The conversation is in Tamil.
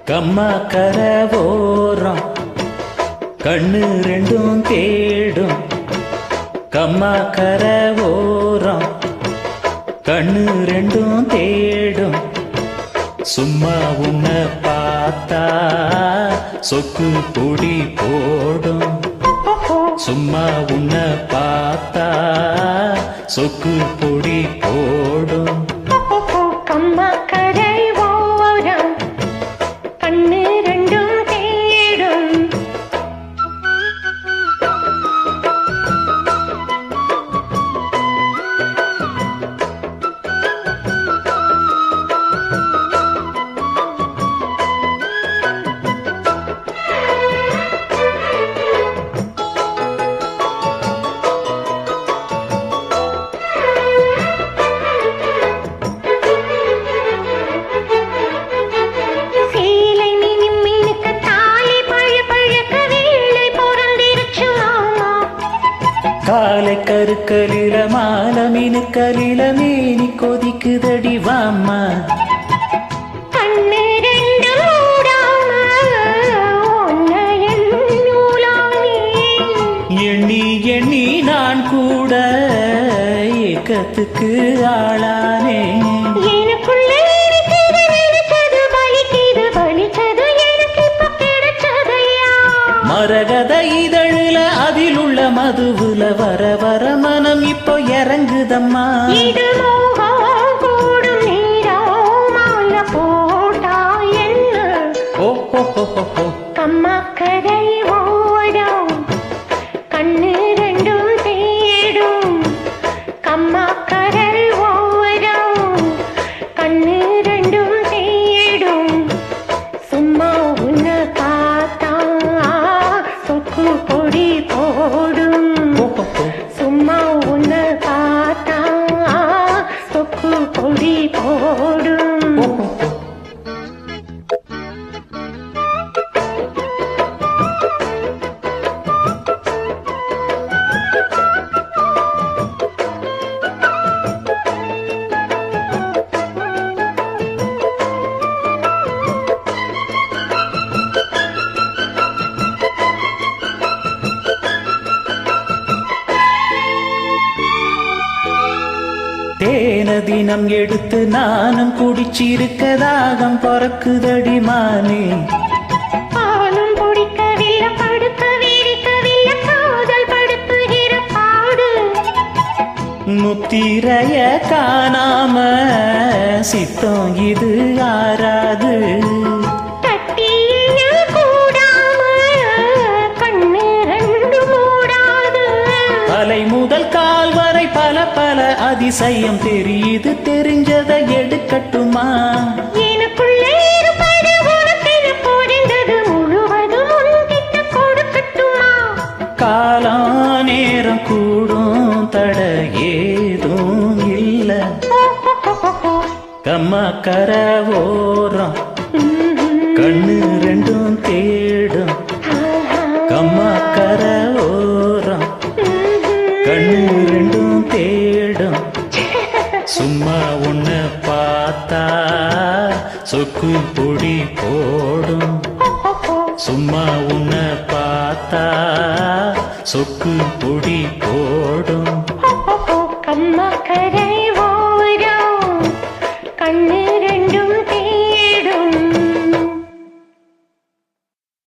கம்மா கரவோரம் கண்ணு ரெண்டும் தேடும். கம்மா கரவோரம் கண்ணு ரெண்டும் தேடும். சும்மா உன்னை பார்த்தா சொக்கு பொடி போடும். சும்மா உன்னை பார்த்தா சொக்கு பொடி போடும். கம்மா கரை ஓரம் கண்ணு ரெண்டும் தேடும். காலை கருக்கலில மால மினுக்கலில மேனி கொதிக்குதடி வாம்மா. கண்ணு ரெண்டு மூடாம எண்ணி எண்ணி நான் கூட ஏக்கத்துக்கு ஆளானே. எனக்குள்ளே நினைச்சது பலிக்குது பலிச்சது எனக்கு இப்ப கிடைச்சதையா. மரகத இதழில அதில் உள்ள மதுவுல வர வர மனம் இப்போ இறங்குதம்மா. இது மோகம் கூடும் நீரம் மாலை போட்டா என்ன. கம்மா கரை ஓடம் கண்ணு ரெண்டும் தேடும். கம்மா கரை ஓடம் கண்ணு ரெண்டும் தேடும். சும்மா உன்னை பார்த்தா சொக்கு பொடி போடும். சும்மா உன்னை பார்த்தா சொக்கு பொடி போடும். தேன தினம் எடுத்து நானும் குடிச்சிருக்க தாகம் பொறக்குதடி மானே. பாலும் பொடிக்கவில்லை படுக்க விரிக்கவில்லை காதல் படுத்துகிற பாடு. முத்திரைய காணாம சித்தம் இது ஆறாது. தட்டிய கூடாம கண்ணு ரெண்டு மூடாது. தலை முதல் கால் வரை பல பல அதிசயம் தெரியுது. தெரிஞ்சதை எடுக்கட்டுமா. எனக்குள்ளே இருப்பது உனக்கென புரிந்தது முழுவதும் உன்கிட்ட கொடுக்கட்டுமா. காலம் நேரம் கூடும் தட ஏதும் இல்ல. கம்மா கரவோரம் கண்ணு ரெண்டும் தேடும். கம்மா கரவோரம் கண்ணு ரெண்டும் தேடும். சும்மா உன்னை பார்த்தா சொக்கு பொடி போடும். சும்மா உன்னை பார்த்தா சொக்கு பொடி போடும். கம்மா